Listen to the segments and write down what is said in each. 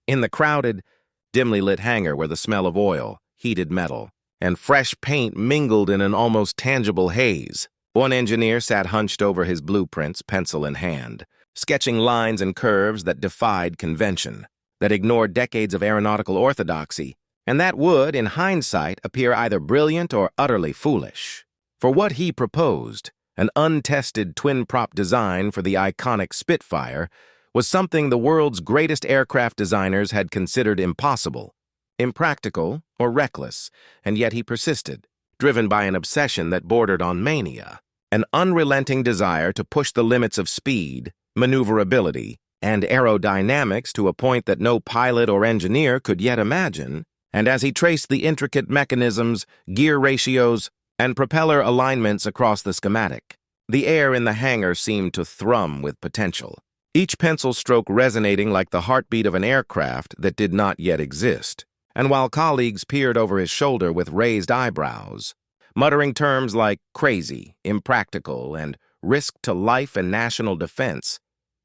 In the crowded, dimly lit hangar where the smell of oil, heated metal, and fresh paint mingled in an almost tangible haze, one engineer sat hunched over his blueprints, pencil in hand, sketching lines and curves that defied convention, that ignored decades of aeronautical orthodoxy, and that would, in hindsight, appear either brilliant or utterly foolish. For what he proposed, an untested twin-prop design for the iconic Spitfire, was something the world's greatest aircraft designers had considered impossible, impractical, or reckless, and yet he persisted, driven by an obsession that bordered on mania, an unrelenting desire to push the limits of speed, maneuverability, and aerodynamics to a point that no pilot or engineer could yet imagine. And as he traced the intricate mechanisms, gear ratios, and propeller alignments across the schematic, the air in the hangar seemed to thrum with potential, each pencil stroke resonating like the heartbeat of an aircraft that did not yet exist. And while colleagues peered over his shoulder with raised eyebrows, muttering terms like crazy, impractical, and risk to life and national defense,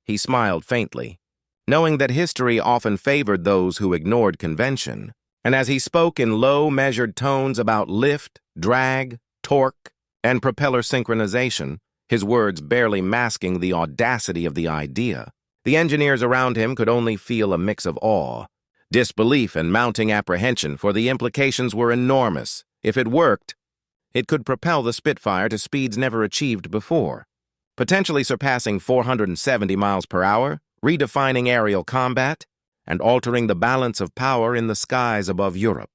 he smiled faintly, knowing that history often favored those who ignored convention. And as he spoke in low, measured tones about lift, drag, torque, and propeller synchronization, his words barely masking the audacity of the idea, the engineers around him could only feel a mix of awe, disbelief, and mounting apprehension, for the implications were enormous. If it worked, it could propel the Spitfire to speeds never achieved before, potentially surpassing 470 miles per hour, redefining aerial combat, and altering the balance of power in the skies above Europe.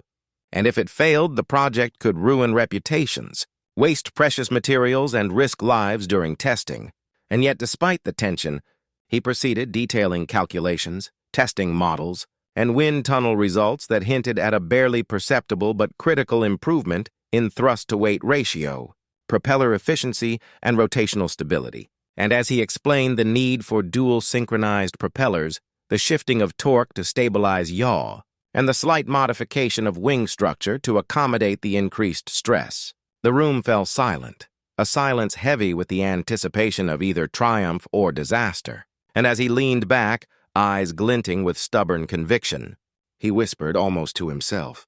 And if it failed, the project could ruin reputations, waste precious materials, and risk lives during testing. And yet, despite the tension, he proceeded detailing calculations, testing models, and wind tunnel results that hinted at a barely perceptible but critical improvement in thrust-to-weight ratio, propeller efficiency, and rotational stability. And as he explained the need for dual synchronized propellers, the shifting of torque to stabilize yaw, and the slight modification of wing structure to accommodate the increased stress, the room fell silent, a silence heavy with the anticipation of either triumph or disaster. And as he leaned back, eyes glinting with stubborn conviction, he whispered almost to himself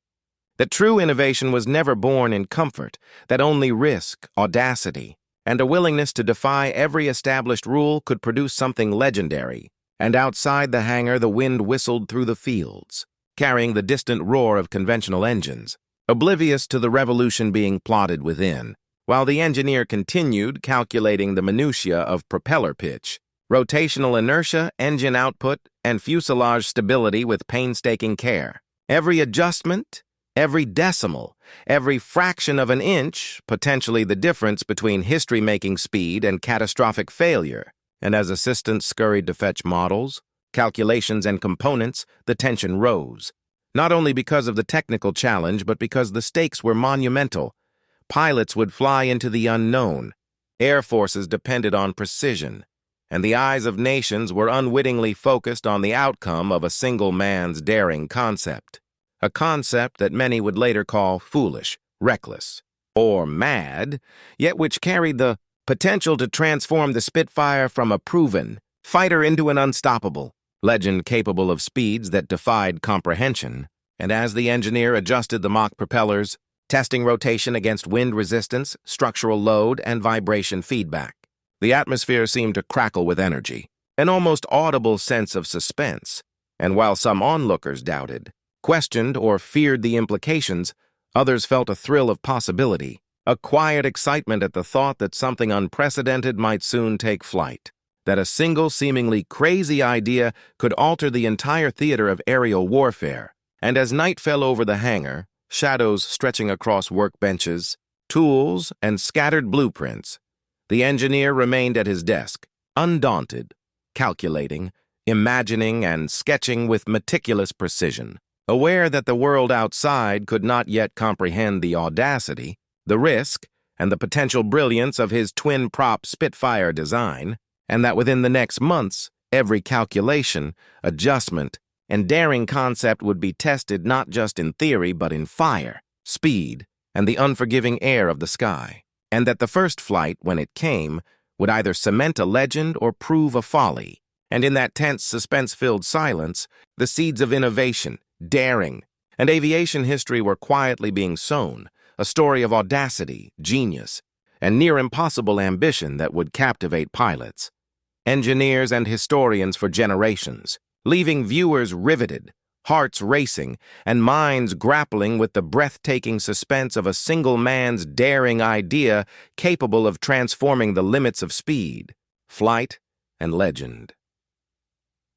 that true innovation was never born in comfort, that only risk, audacity, and a willingness to defy every established rule could produce something legendary. And outside the hangar, the wind whistled through the fields, carrying the distant roar of conventional engines, oblivious to the revolution being plotted within, while the engineer continued calculating the minutiae of propeller pitch, rotational inertia, engine output, and fuselage stability with painstaking care. Every adjustment, every decimal, every fraction of an inch, potentially the difference between history-making speed and catastrophic failure. And as assistants scurried to fetch models, calculations, and components, the tension rose, not only because of the technical challenge, but because the stakes were monumental. Pilots would fly into the unknown, air forces depended on precision, and the eyes of nations were unwittingly focused on the outcome of a single man's daring concept, a concept that many would later call foolish, reckless, or mad, yet which carried the potential to transform the Spitfire from a proven fighter into an unstoppable legend capable of speeds that defied comprehension. And as the engineer adjusted the mock propellers, testing rotation against wind resistance, structural load, and vibration feedback, the atmosphere seemed to crackle with energy, an almost audible sense of suspense. And while some onlookers doubted, questioned, or feared the implications, others felt a thrill of possibility, a quiet excitement at the thought that something unprecedented might soon take flight, that a single seemingly crazy idea could alter the entire theater of aerial warfare. And as night fell over the hangar, shadows stretching across workbenches, tools, and scattered blueprints, the engineer remained at his desk, undaunted, calculating, imagining, and sketching with meticulous precision, aware that the world outside could not yet comprehend the audacity, the risk, and the potential brilliance of his twin-prop Spitfire design, and that within the next months, every calculation, adjustment, and daring concept would be tested not just in theory but in fire, speed, and the unforgiving air of the sky, and that the first flight, when it came, would either cement a legend or prove a folly. And in that tense, suspense-filled silence, the seeds of innovation, daring, and aviation history were quietly being sown, a story of audacity, genius, and near-impossible ambition that would captivate pilots, engineers, and historians for generations, leaving viewers riveted, hearts racing, and minds grappling with the breathtaking suspense of a single man's daring idea capable of transforming the limits of speed, flight, and legend.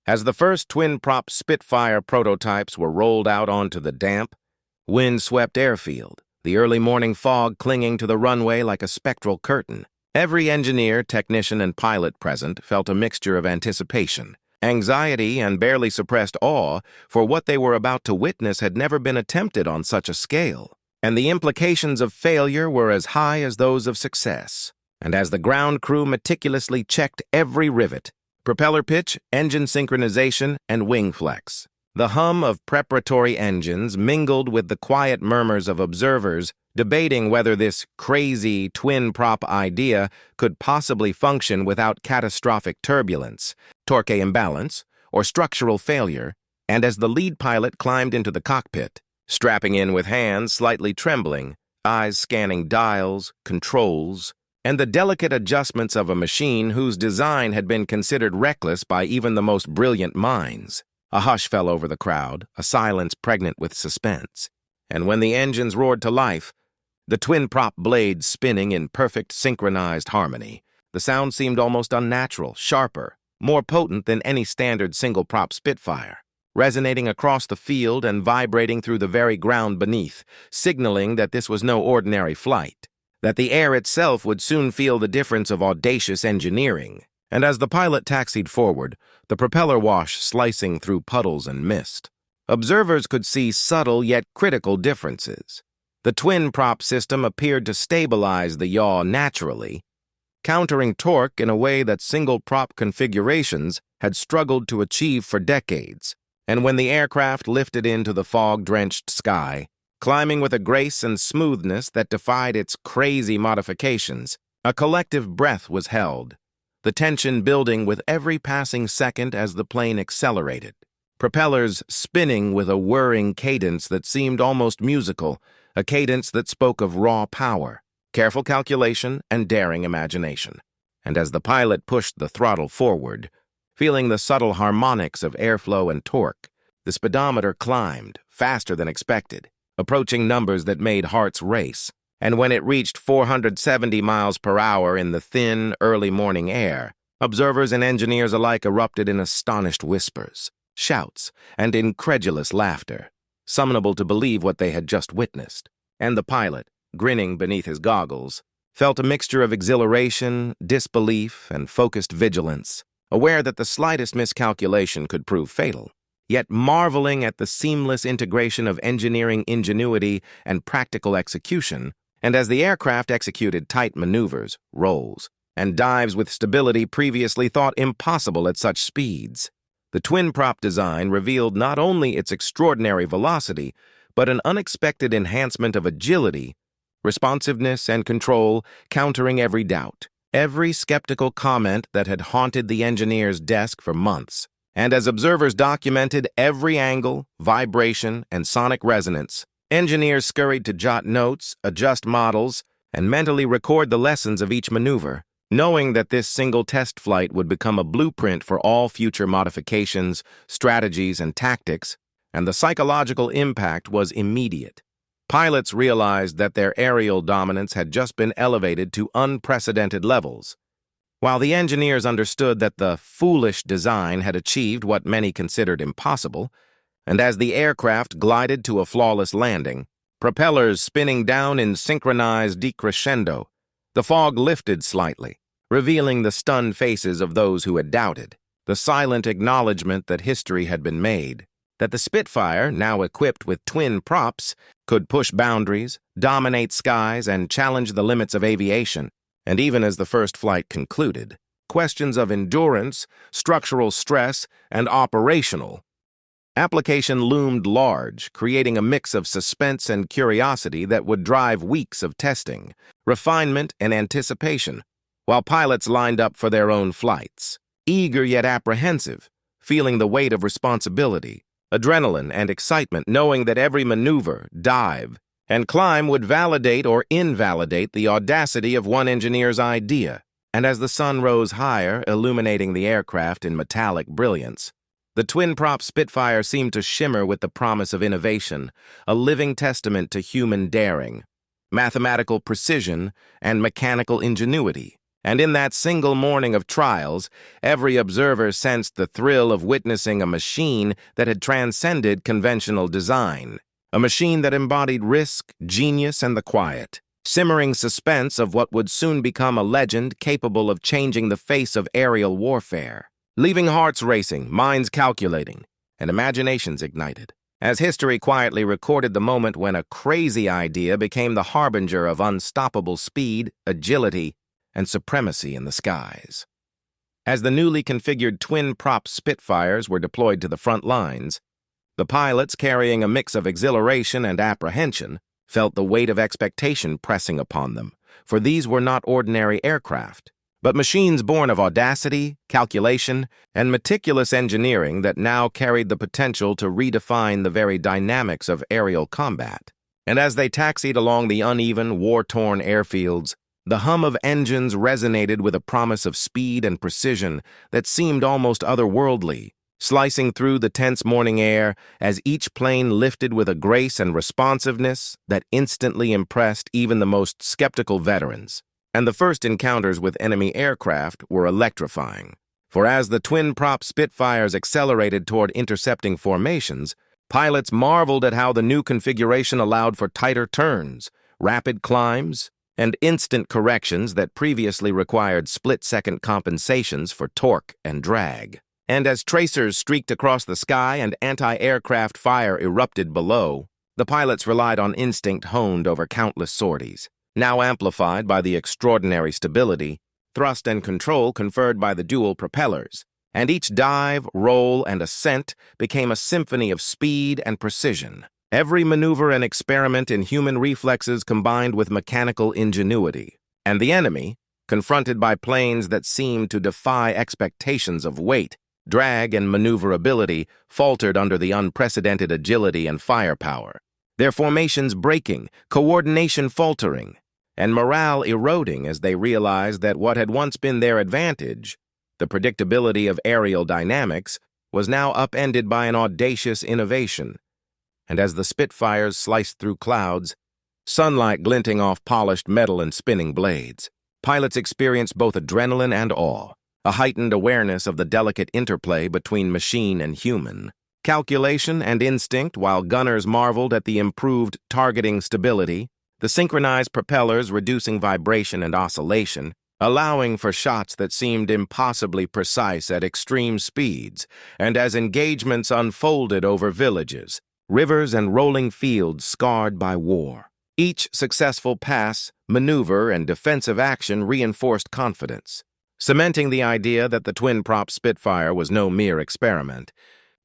As the first twin-prop Spitfire prototypes were rolled out onto the damp, wind-swept airfield, the early morning fog clinging to the runway like a spectral curtain, every engineer, technician, and pilot present felt a mixture of anticipation, anxiety, and barely suppressed awe, for what they were about to witness had never been attempted on such a scale, and the implications of failure were as high as those of success. And as the ground crew meticulously checked every rivet, propeller pitch, engine synchronization, and wing flex, the hum of preparatory engines mingled with the quiet murmurs of observers debating whether this crazy twin-prop idea could possibly function without catastrophic turbulence, torque imbalance, or structural failure. And as the lead pilot climbed into the cockpit, strapping in with hands slightly trembling, eyes scanning dials, controls, and the delicate adjustments of a machine whose design had been considered reckless by even the most brilliant minds, a hush fell over the crowd, a silence pregnant with suspense. And when the engines roared to life, the twin-prop blades spinning in perfect synchronized harmony, the sound seemed almost unnatural, sharper, more potent than any standard single-prop Spitfire, resonating across the field and vibrating through the very ground beneath, signaling that this was no ordinary flight, that the air itself would soon feel the difference of audacious engineering. And as the pilot taxied forward, the propeller wash slicing through puddles and mist, observers could see subtle yet critical differences. The twin-prop system appeared to stabilize the yaw naturally, countering torque in a way that single-prop configurations had struggled to achieve for decades. And when the aircraft lifted into the fog-drenched sky, climbing with a grace and smoothness that defied its crazy modifications, a collective breath was held, the tension building with every passing second as the plane accelerated, propellers spinning with a whirring cadence that seemed almost musical, a cadence that spoke of raw power, careful calculation, and daring imagination. And as the pilot pushed the throttle forward, feeling the subtle harmonics of airflow and torque, the speedometer climbed, faster than expected, approaching numbers that made hearts race. And when it reached 470 miles per hour in the thin, early morning air, observers and engineers alike erupted in astonished whispers, shouts, and incredulous laughter, summonable to believe what they had just witnessed. And the pilot, grinning beneath his goggles, felt a mixture of exhilaration, disbelief, and focused vigilance, aware that the slightest miscalculation could prove fatal, yet marveling at the seamless integration of engineering ingenuity and practical execution. And as the aircraft executed tight maneuvers, rolls, and dives with stability previously thought impossible at such speeds, the twin-prop design revealed not only its extraordinary velocity, but an unexpected enhancement of agility, responsiveness, and control, countering every doubt, every skeptical comment that had haunted the engineer's desk for months. And as observers documented every angle, vibration, and sonic resonance, engineers scurried to jot notes, adjust models, and mentally record the lessons of each maneuver, knowing that this single test flight would become a blueprint for all future modifications, strategies, and tactics. And the psychological impact was immediate. Pilots realized that their aerial dominance had just been elevated to unprecedented levels, while the engineers understood that the foolish design had achieved what many considered impossible. And as the aircraft glided to a flawless landing, propellers spinning down in synchronized decrescendo, the fog lifted slightly, revealing the stunned faces of those who had doubted, the silent acknowledgement that history had been made, that the Spitfire, now equipped with twin props, could push boundaries, dominate skies, and challenge the limits of aviation. And even as the first flight concluded, questions of endurance, structural stress, and operational application loomed large, creating a mix of suspense and curiosity that would drive weeks of testing, refinement, and anticipation, while pilots lined up for their own flights. eager yet apprehensive, feeling the weight of responsibility, adrenaline and excitement, knowing that every maneuver, dive, and climb would validate or invalidate the audacity of one engineer's idea. And as the sun rose higher, illuminating the aircraft in metallic brilliance, the twin-prop Spitfire seemed to shimmer with the promise of innovation, a living testament to human daring, mathematical precision, and mechanical ingenuity. And in that single morning of trials, every observer sensed the thrill of witnessing a machine that had transcended conventional design, a machine that embodied risk, genius, and the quiet, simmering suspense of what would soon become a legend capable of changing the face of aerial warfare, leaving hearts racing, minds calculating, and imaginations ignited, as history quietly recorded the moment when a crazy idea became the harbinger of unstoppable speed, agility, and supremacy in the skies. As the newly configured twin-prop Spitfires were deployed to the front lines, the pilots, carrying a mix of exhilaration and apprehension, felt the weight of expectation pressing upon them, for these were not ordinary aircraft, but machines born of audacity, calculation, and meticulous engineering that now carried the potential to redefine the very dynamics of aerial combat. And as they taxied along the uneven, war-torn airfields, the hum of engines resonated with a promise of speed and precision that seemed almost otherworldly, slicing through the tense morning air as each plane lifted with a grace and responsiveness that instantly impressed even the most skeptical veterans. And the first encounters with enemy aircraft were electrifying, for as the twin-prop Spitfires accelerated toward intercepting formations, pilots marveled at how the new configuration allowed for tighter turns, rapid climbs, and instant corrections that previously required split-second compensations for torque and drag. And as tracers streaked across the sky and anti-aircraft fire erupted below, the pilots relied on instinct honed over countless sorties, now amplified by the extraordinary stability, thrust and control conferred by the dual propellers, and each dive, roll, and ascent became a symphony of speed and precision. Every maneuver and experiment in human reflexes combined with mechanical ingenuity, and the enemy, confronted by planes that seemed to defy expectations of weight, drag, and maneuverability, faltered under the unprecedented agility and firepower, their formations breaking, coordination faltering, and morale eroding as they realized that what had once been their advantage, the predictability of aerial dynamics, was now upended by an audacious innovation. And as the Spitfires sliced through clouds, sunlight glinting off polished metal and spinning blades, pilots experienced both adrenaline and awe, a heightened awareness of the delicate interplay between machine and human, calculation and instinct, while gunners marveled at the improved targeting stability, the synchronized propellers reducing vibration and oscillation, allowing for shots that seemed impossibly precise at extreme speeds, and as engagements unfolded over villages, rivers, and rolling fields scarred by war. Each successful pass, maneuver, and defensive action reinforced confidence, cementing the idea that the twin-prop Spitfire was no mere experiment,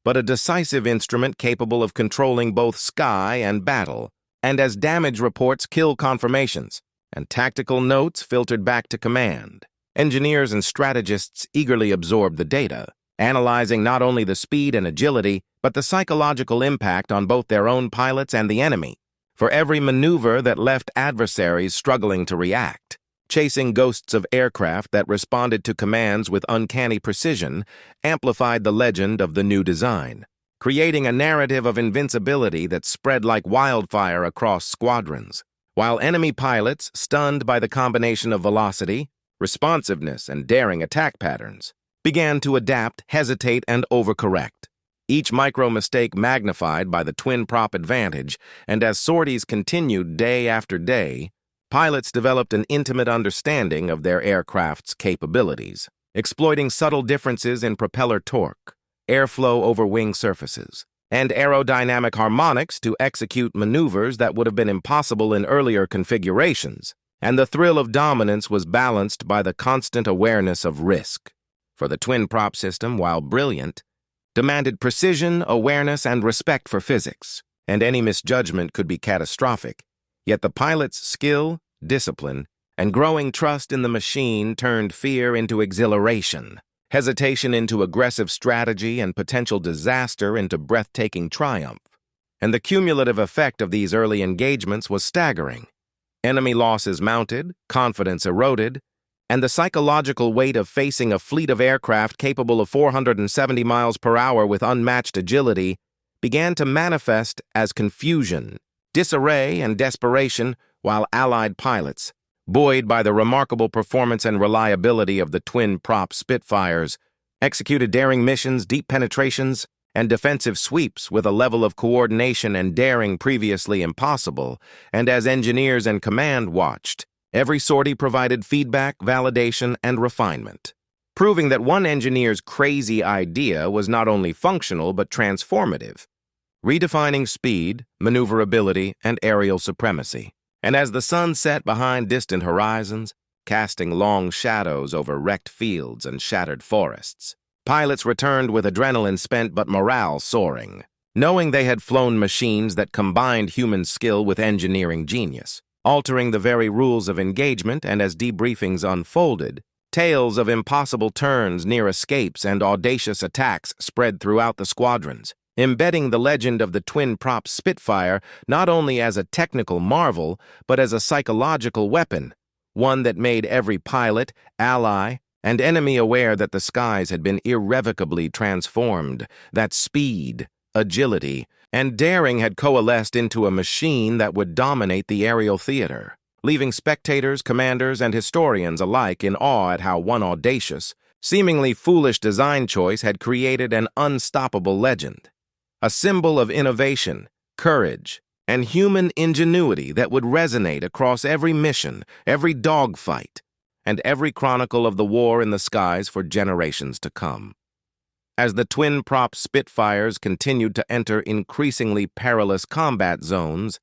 but a decisive instrument capable of controlling both sky and battle. And as damage reports, kill confirmations, and tactical notes filtered back to command, engineers and strategists eagerly absorbed the data, analyzing not only the speed and agility, but the psychological impact on both their own pilots and the enemy. For every maneuver that left adversaries struggling to react, chasing ghosts of aircraft that responded to commands with uncanny precision, amplified the legend of the new design, creating a narrative of invincibility that spread like wildfire across squadrons, while enemy pilots, stunned by the combination of velocity, responsiveness, and daring attack patterns, began to adapt, hesitate, and overcorrect, each micro-mistake magnified by the twin-prop advantage. And as sorties continued day after day, pilots developed an intimate understanding of their aircraft's capabilities, exploiting subtle differences in propeller torque, airflow over wing surfaces, and aerodynamic harmonics to execute maneuvers that would have been impossible in earlier configurations. And the thrill of dominance was balanced by the constant awareness of risk. For the twin-prop system, while brilliant, demanded precision, awareness, and respect for physics, and any misjudgment could be catastrophic. Yet the pilot's skill, discipline, and growing trust in the machine turned fear into exhilaration, hesitation into aggressive strategy, and potential disaster into breathtaking triumph. And the cumulative effect of these early engagements was staggering. Enemy losses mounted, confidence eroded, and the psychological weight of facing a fleet of aircraft capable of 470 miles per hour with unmatched agility began to manifest as confusion, disarray, and desperation, while Allied pilots, buoyed by the remarkable performance and reliability of the twin-prop Spitfires, executed daring missions, deep penetrations, and defensive sweeps with a level of coordination and daring previously impossible, and as engineers and command watched, every sortie provided feedback, validation, and refinement, proving that one engineer's crazy idea was not only functional but transformative, redefining speed, maneuverability, and aerial supremacy. And as the sun set behind distant horizons, casting long shadows over wrecked fields and shattered forests, pilots returned with adrenaline spent but morale soaring, knowing they had flown machines that combined human skill with engineering genius, altering the very rules of engagement. And as debriefings unfolded, tales of impossible turns, near escapes, and audacious attacks spread throughout the squadrons, embedding the legend of the twin-prop Spitfire not only as a technical marvel, but as a psychological weapon, one that made every pilot, ally, and enemy aware that the skies had been irrevocably transformed, that speed, agility, and daring had coalesced into a machine that would dominate the aerial theater, leaving spectators, commanders, and historians alike in awe at how one audacious, seemingly foolish design choice had created an unstoppable legend, a symbol of innovation, courage, and human ingenuity that would resonate across every mission, every dogfight, and every chronicle of the war in the skies for generations to come. As the twin-prop Spitfires continued to enter increasingly perilous combat zones,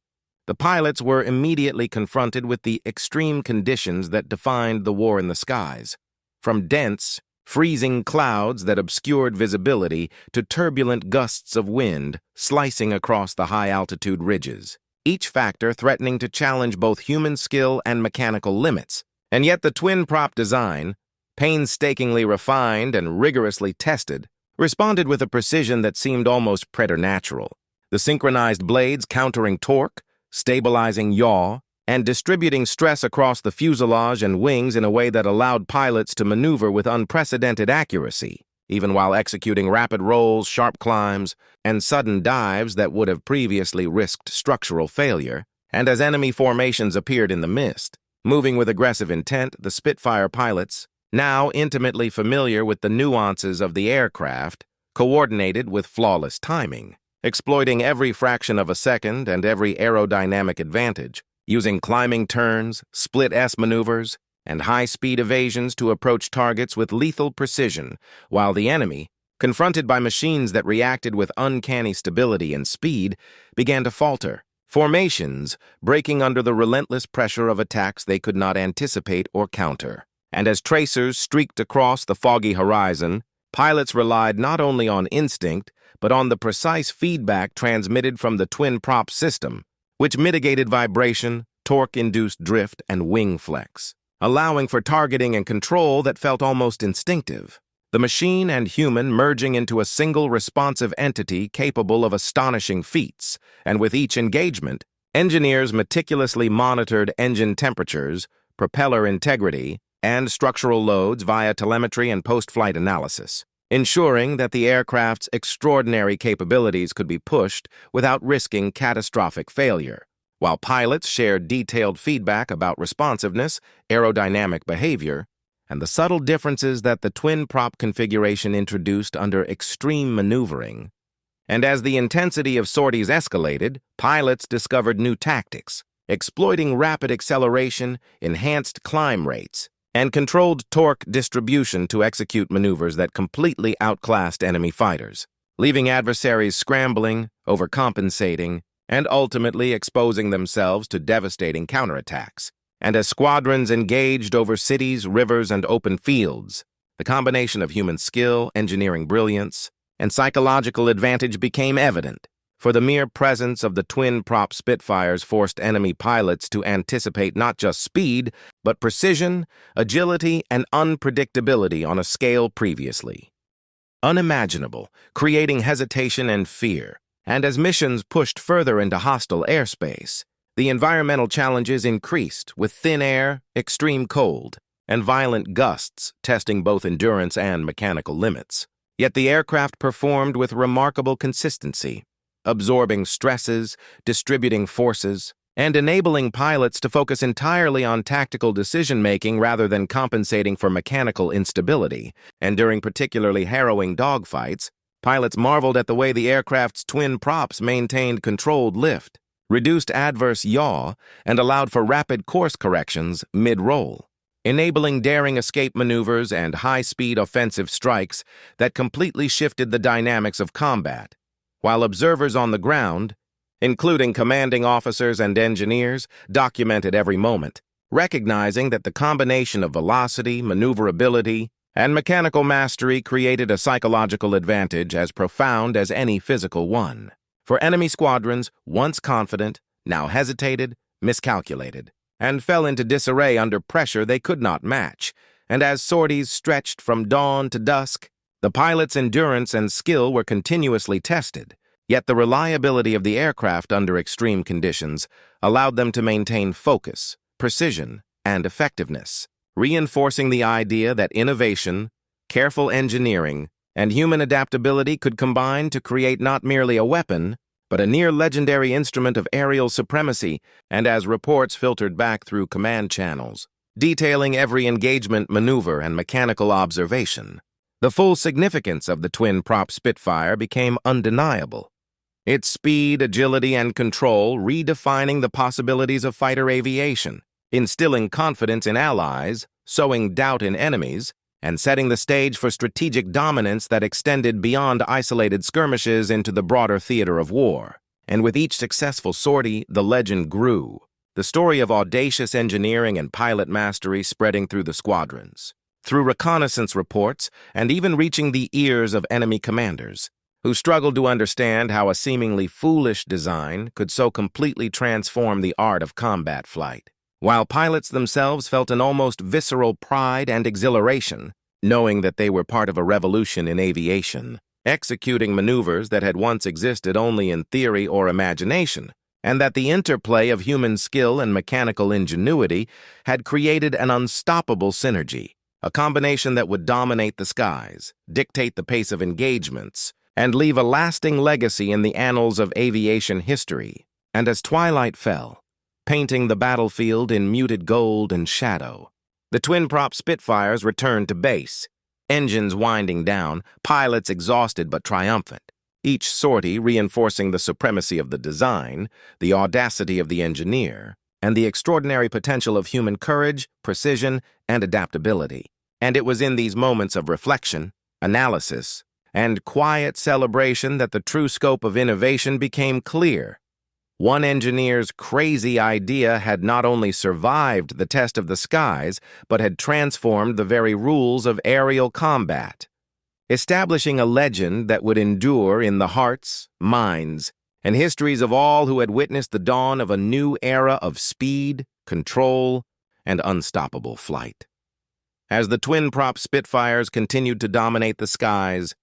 the pilots were immediately confronted with the extreme conditions that defined the war in the skies, from dense, freezing clouds that obscured visibility to turbulent gusts of wind slicing across the high-altitude ridges, each factor threatening to challenge both human skill and mechanical limits. And yet the twin-prop design, painstakingly refined and rigorously tested, responded with a precision that seemed almost preternatural. The synchronized blades countering torque, stabilizing yaw, and distributing stress across the fuselage and wings in a way that allowed pilots to maneuver with unprecedented accuracy, even while executing rapid rolls, sharp climbs, and sudden dives that would have previously risked structural failure. And as enemy formations appeared in the mist, moving with aggressive intent, the Spitfire pilots, now intimately familiar with the nuances of the aircraft, coordinated with flawless timing, exploiting every fraction of a second and every aerodynamic advantage, using climbing turns, split S maneuvers, and high-speed evasions to approach targets with lethal precision, while the enemy, confronted by machines that reacted with uncanny stability and speed, began to falter, formations breaking under the relentless pressure of attacks they could not anticipate or counter. And as tracers streaked across the foggy horizon, pilots relied not only on instinct, but on the precise feedback transmitted from the twin-prop system, which mitigated vibration, torque-induced drift, and wing flex, allowing for targeting and control that felt almost instinctive. The machine and human merging into a single responsive entity capable of astonishing feats, and with each engagement, engineers meticulously monitored engine temperatures, propeller integrity, and structural loads via telemetry and post-flight analysis, ensuring that the aircraft's extraordinary capabilities could be pushed without risking catastrophic failure, while pilots shared detailed feedback about responsiveness, aerodynamic behavior, and the subtle differences that the twin-prop configuration introduced under extreme maneuvering. And as the intensity of sorties escalated, pilots discovered new tactics, exploiting rapid acceleration, enhanced climb rates, and controlled torque distribution to execute maneuvers that completely outclassed enemy fighters, leaving adversaries scrambling, overcompensating, and ultimately exposing themselves to devastating counterattacks. And as squadrons engaged over cities, rivers, and open fields, the combination of human skill, engineering brilliance, and psychological advantage became evident, for the mere presence of the twin-prop Spitfires forced enemy pilots to anticipate not just speed, but precision, agility, and unpredictability on a scale previously unimaginable, creating hesitation and fear. And as missions pushed further into hostile airspace, the environmental challenges increased with thin air, extreme cold, and violent gusts testing both endurance and mechanical limits. Yet the aircraft performed with remarkable consistency, absorbing stresses, distributing forces, and enabling pilots to focus entirely on tactical decision-making rather than compensating for mechanical instability. And during particularly harrowing dogfights, pilots marveled at the way the aircraft's twin props maintained controlled lift, reduced adverse yaw, and allowed for rapid course corrections mid-roll, enabling daring escape maneuvers and high-speed offensive strikes that completely shifted the dynamics of combat, while observers on the ground, including commanding officers and engineers, documented every moment, recognizing that the combination of velocity, maneuverability, and mechanical mastery created a psychological advantage as profound as any physical one. For enemy squadrons, once confident, now hesitated, miscalculated, and fell into disarray under pressure they could not match. And as sorties stretched from dawn to dusk, the pilots' endurance and skill were continuously tested. Yet the reliability of the aircraft under extreme conditions allowed them to maintain focus, precision, and effectiveness, reinforcing the idea that innovation, careful engineering, and human adaptability could combine to create not merely a weapon, but a near-legendary instrument of aerial supremacy. And as reports filtered back through command channels, detailing every engagement maneuver and mechanical observation, the full significance of the twin-prop Spitfire became undeniable. Its speed, agility, and control redefining the possibilities of fighter aviation, instilling confidence in allies, sowing doubt in enemies, and setting the stage for strategic dominance that extended beyond isolated skirmishes into the broader theater of war. And with each successful sortie, the legend grew, the story of audacious engineering and pilot mastery spreading through the squadrons, through reconnaissance reports, and even reaching the ears of enemy commanders, who struggled to understand how a seemingly foolish design could so completely transform the art of combat flight. While pilots themselves felt an almost visceral pride and exhilaration, knowing that they were part of a revolution in aviation, executing maneuvers that had once existed only in theory or imagination, and that the interplay of human skill and mechanical ingenuity had created an unstoppable synergy, a combination that would dominate the skies, dictate the pace of engagements, and leave a lasting legacy in the annals of aviation history. And as twilight fell, painting the battlefield in muted gold and shadow, the twin-prop Spitfires returned to base, engines winding down, pilots exhausted but triumphant, each sortie reinforcing the supremacy of the design, the audacity of the engineer, and the extraordinary potential of human courage, precision, and adaptability. And it was in these moments of reflection, analysis, and quiet celebration that the true scope of innovation became clear. One engineer's crazy idea had not only survived the test of the skies, but had transformed the very rules of aerial combat, establishing a legend that would endure in the hearts, minds, and histories of all who had witnessed the dawn of a new era of speed, control, and unstoppable flight. As the twin-prop Spitfires continued to dominate the skies,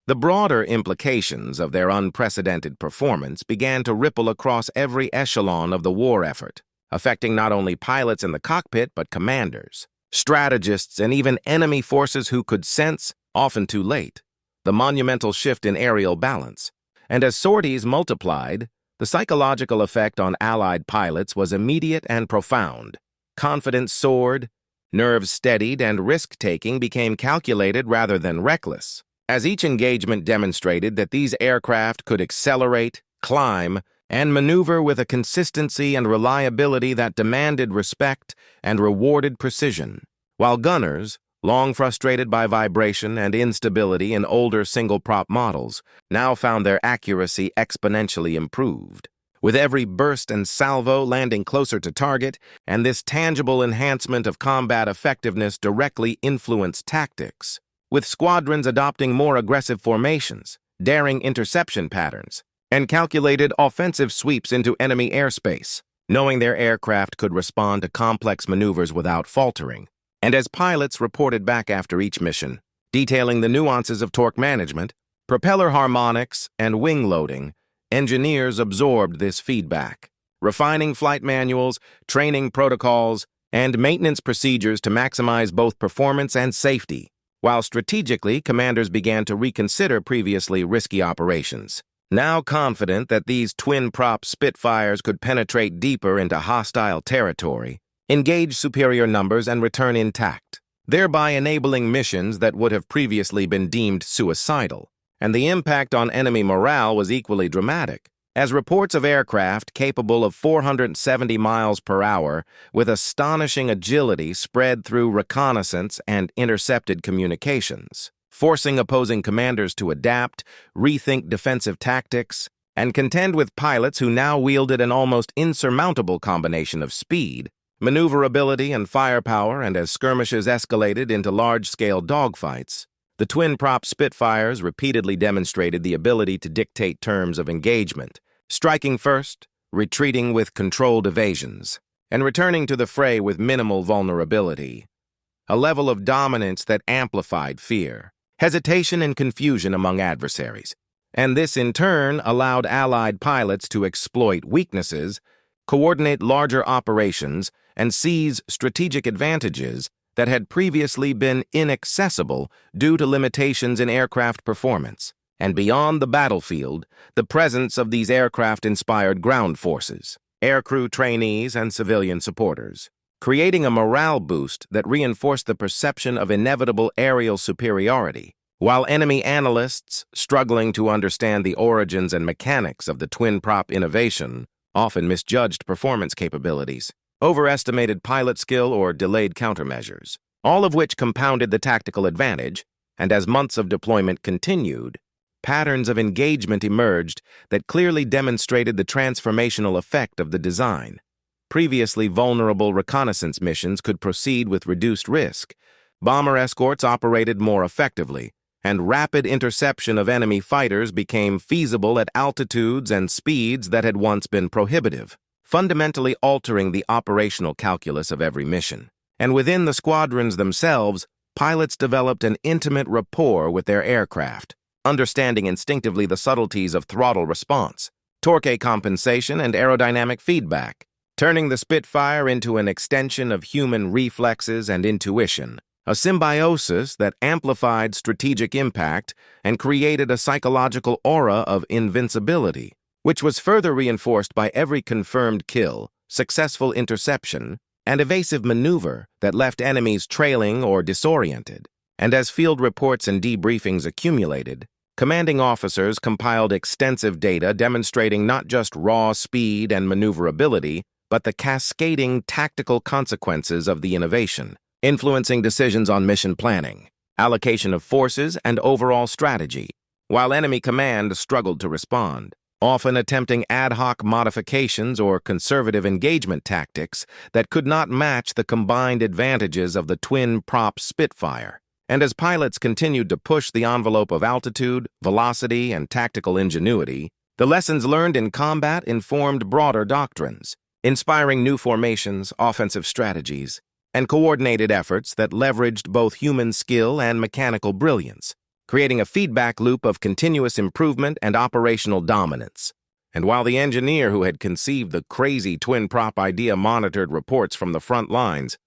the broader implications of their unprecedented performance began to ripple across every echelon of the war effort, affecting not only pilots in the cockpit but commanders, strategists, and even enemy forces who could sense, often too late, the monumental shift in aerial balance. And as sorties multiplied, the psychological effect on Allied pilots was immediate and profound. Confidence soared, nerves steadied, and risk-taking became calculated rather than reckless, as each engagement demonstrated that these aircraft could accelerate, climb, and maneuver with a consistency and reliability that demanded respect and rewarded precision, while gunners, long frustrated by vibration and instability in older single-prop models, now found their accuracy exponentially improved, with every burst and salvo landing closer to target, and this tangible enhancement of combat effectiveness directly influenced tactics, with squadrons adopting more aggressive formations, daring interception patterns, and calculated offensive sweeps into enemy airspace, knowing their aircraft could respond to complex maneuvers without faltering. And as pilots reported back after each mission, detailing the nuances of torque management, propeller harmonics, and wing loading, engineers absorbed this feedback, refining flight manuals, training protocols, and maintenance procedures to maximize both performance and safety, while strategically commanders began to reconsider previously risky operations. Now confident that these twin-prop Spitfires could penetrate deeper into hostile territory, engage superior numbers, and return intact, thereby enabling missions that would have previously been deemed suicidal. And the impact on enemy morale was equally dramatic, as reports of aircraft capable of 470 miles per hour with astonishing agility spread through reconnaissance and intercepted communications, forcing opposing commanders to adapt, rethink defensive tactics, and contend with pilots who now wielded an almost insurmountable combination of speed, maneuverability, and firepower. And as skirmishes escalated into large-scale dogfights, the twin-prop Spitfires repeatedly demonstrated the ability to dictate terms of engagement, striking first, retreating with controlled evasions, and returning to the fray with minimal vulnerability, a level of dominance that amplified fear, hesitation, and confusion among adversaries. And this, in turn, allowed Allied pilots to exploit weaknesses, coordinate larger operations, and seize strategic advantages that had previously been inaccessible due to limitations in aircraft performance. And beyond the battlefield, the presence of these aircraft inspired ground forces, aircrew trainees, and civilian supporters, creating a morale boost that reinforced the perception of inevitable aerial superiority, while enemy analysts, struggling to understand the origins and mechanics of the twin-prop innovation, often misjudged performance capabilities, overestimated pilot skill, or delayed countermeasures, all of which compounded the tactical advantage. And as months of deployment continued, patterns of engagement emerged that clearly demonstrated the transformational effect of the design. Previously vulnerable reconnaissance missions could proceed with reduced risk, bomber escorts operated more effectively, and rapid interception of enemy fighters became feasible at altitudes and speeds that had once been prohibitive, fundamentally altering the operational calculus of every mission. And within the squadrons themselves, pilots developed an intimate rapport with their aircraft, understanding instinctively the subtleties of throttle response, torque compensation, and aerodynamic feedback, turning the Spitfire into an extension of human reflexes and intuition, a symbiosis that amplified strategic impact and created a psychological aura of invincibility, which was further reinforced by every confirmed kill, successful interception, and evasive maneuver that left enemies trailing or disoriented. And as field reports and debriefings accumulated, commanding officers compiled extensive data demonstrating not just raw speed and maneuverability, but the cascading tactical consequences of the innovation, influencing decisions on mission planning, allocation of forces, and overall strategy, while enemy command struggled to respond, often attempting ad hoc modifications or conservative engagement tactics that could not match the combined advantages of the twin-prop Spitfire. And as pilots continued to push the envelope of altitude, velocity, and tactical ingenuity, the lessons learned in combat informed broader doctrines, inspiring new formations, offensive strategies, and coordinated efforts that leveraged both human skill and mechanical brilliance, creating a feedback loop of continuous improvement and operational dominance. And while the engineer who had conceived the crazy twin-prop idea monitored reports from the front lines,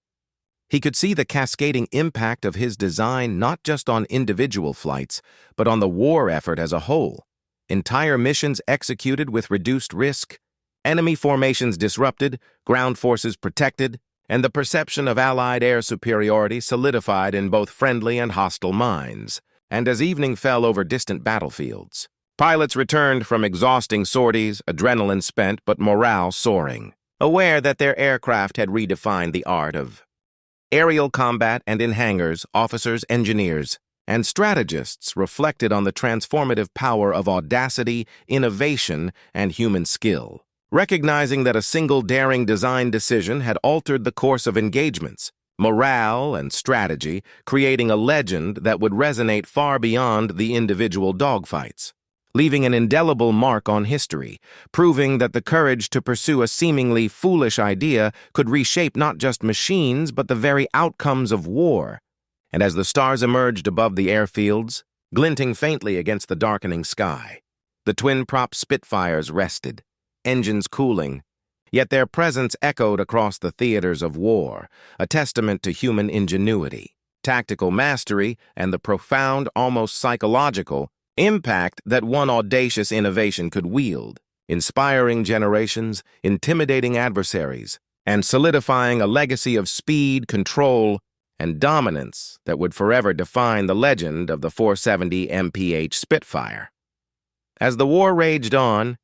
he could see the cascading impact of his design not just on individual flights, but on the war effort as a whole. Entire missions executed with reduced risk, enemy formations disrupted, ground forces protected, and the perception of Allied air superiority solidified in both friendly and hostile minds. And as evening fell over distant battlefields, pilots returned from exhausting sorties, adrenaline spent but morale soaring, aware that their aircraft had redefined the art of aerial combat. And in hangars, officers, engineers, and strategists reflected on the transformative power of audacity, innovation, and human skill, recognizing that a single daring design decision had altered the course of engagements, morale, and strategy, creating a legend that would resonate far beyond the individual dogfights. leaving an indelible mark on history, proving that the courage to pursue a seemingly foolish idea could reshape not just machines but the very outcomes of war. And as the stars emerged above the airfields, glinting faintly against the darkening sky, the twin-prop Spitfires rested, engines cooling, yet their presence echoed across the theaters of war, a testament to human ingenuity, tactical mastery, and the profound, almost psychological, impact that one audacious innovation could wield, inspiring generations, intimidating adversaries, and solidifying a legacy of speed, control, and dominance that would forever define the legend of the 470 MPH Spitfire. As the war raged on,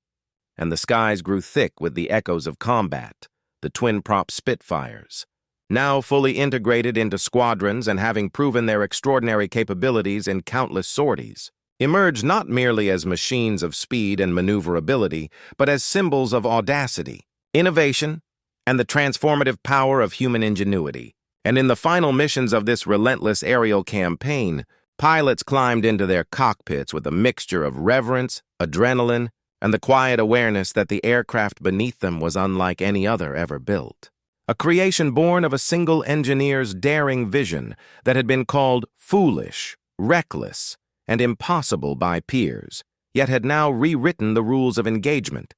and the skies grew thick with the echoes of combat, the twin-prop Spitfires, now fully integrated into squadrons and having proven their extraordinary capabilities in countless sorties, emerged not merely as machines of speed and maneuverability, but as symbols of audacity, innovation, and the transformative power of human ingenuity. And in the final missions of this relentless aerial campaign, pilots climbed into their cockpits with a mixture of reverence, adrenaline, and the quiet awareness that the aircraft beneath them was unlike any other ever built. A creation born of a single engineer's daring vision that had been called foolish, reckless, and impossible by peers, yet had now rewritten the rules of engagement.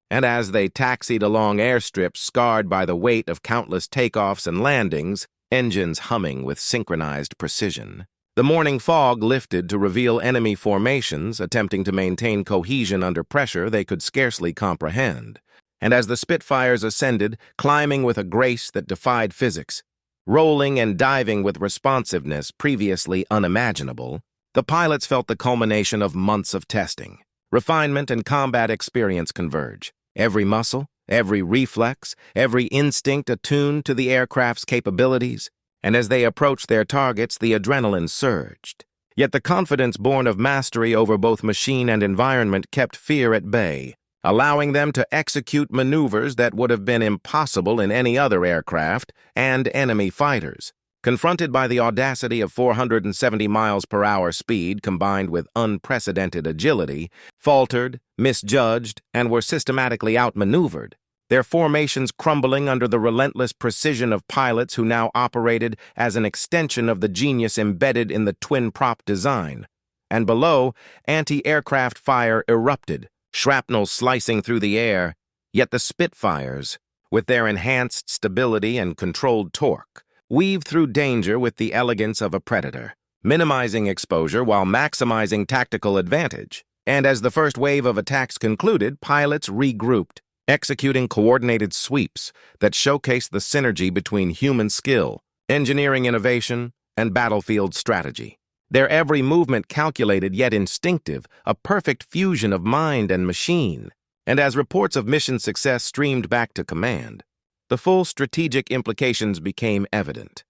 And as they taxied along airstrips scarred by the weight of countless takeoffs and landings, engines humming with synchronized precision, the morning fog lifted to reveal enemy formations attempting to maintain cohesion under pressure they could scarcely comprehend. And as the Spitfires ascended, climbing with a grace that defied physics, rolling and diving with responsiveness previously unimaginable, the pilots felt the culmination of months of testing. Refinement and combat experience converge. Every muscle, every reflex, every instinct attuned to the aircraft's capabilities, and as they approached their targets, the adrenaline surged. Yet the confidence born of mastery over both machine and environment kept fear at bay, allowing them to execute maneuvers that would have been impossible in any other aircraft and enemy fighters. Confronted by the audacity of 470 miles per hour speed combined with unprecedented agility, faltered, misjudged, and were systematically outmaneuvered, their formations crumbling under the relentless precision of pilots who now operated as an extension of the genius embedded in the twin-prop design. And below, anti-aircraft fire erupted, shrapnel slicing through the air, yet the Spitfires, with their enhanced stability and controlled torque, weaved through danger with the elegance of a predator, minimizing exposure while maximizing tactical advantage. And as the first wave of attacks concluded, pilots regrouped, executing coordinated sweeps that showcased the synergy between human skill, engineering innovation, and battlefield strategy. Their every movement calculated yet instinctive, a perfect fusion of mind and machine. And as reports of mission success streamed back to command, the full strategic implications became evident.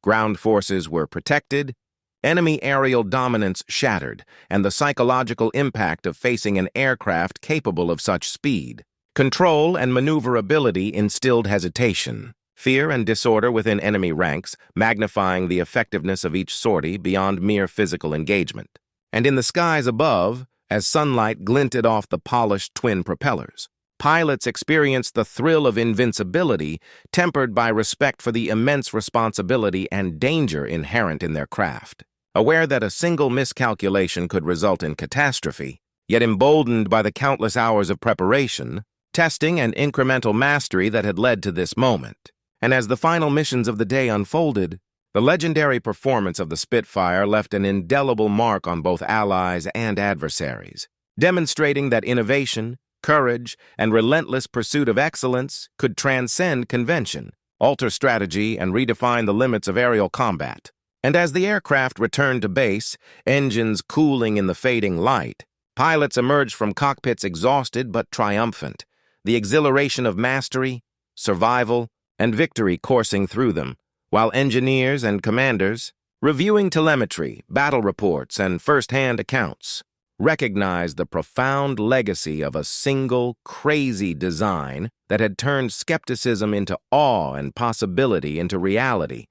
Ground forces were protected, enemy aerial dominance shattered, and the psychological impact of facing an aircraft capable of such speed, control, and maneuverability instilled hesitation, fear, and disorder within enemy ranks, magnifying the effectiveness of each sortie beyond mere physical engagement. And in the skies above, as sunlight glinted off the polished twin propellers, pilots experienced the thrill of invincibility tempered by respect for the immense responsibility and danger inherent in their craft. Aware that a single miscalculation could result in catastrophe, yet emboldened by the countless hours of preparation, testing, and incremental mastery that had led to this moment. And as the final missions of the day unfolded, the legendary performance of the Spitfire left an indelible mark on both allies and adversaries, demonstrating that innovation, courage, and relentless pursuit of excellence could transcend convention, alter strategy, and redefine the limits of aerial combat. And as the aircraft returned to base, engines cooling in the fading light, pilots emerged from cockpits exhausted but triumphant, the exhilaration of mastery, survival, and victory coursing through them, while engineers and commanders, reviewing telemetry, battle reports, and first-hand accounts, recognized the profound legacy of a single, crazy design that had turned skepticism into awe and possibility into reality.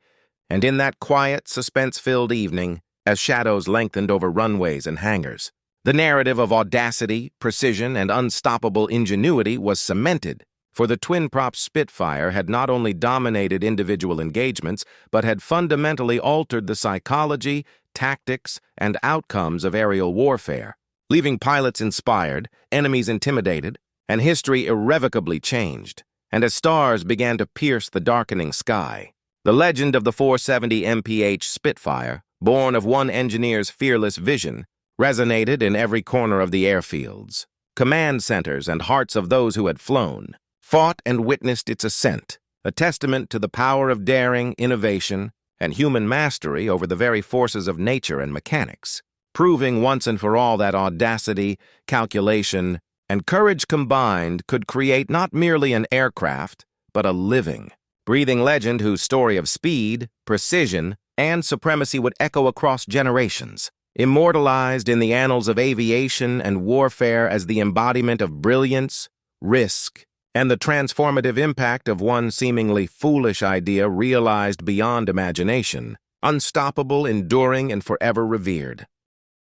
And in that quiet, suspense-filled evening, as shadows lengthened over runways and hangars, The narrative of audacity, precision, and unstoppable ingenuity was cemented, for the twin-prop Spitfire had not only dominated individual engagements, but had fundamentally altered the psychology, tactics, and outcomes of aerial warfare, leaving pilots inspired, enemies intimidated, and history irrevocably changed. And as stars began to pierce the darkening sky, the legend of the 470 MPH Spitfire, born of one engineer's fearless vision, resonated in every corner of the airfields. Command centers and hearts of those who had flown fought and witnessed its ascent, a testament to the power of daring, innovation, and human mastery over the very forces of nature and mechanics, proving once and for all that audacity, calculation, and courage combined could create not merely an aircraft, but a living, breathing legend whose story of speed, precision, and supremacy would echo across generations, immortalized in the annals of aviation and warfare as the embodiment of brilliance, risk, and the transformative impact of one seemingly foolish idea realized beyond imagination, unstoppable, enduring, and forever revered.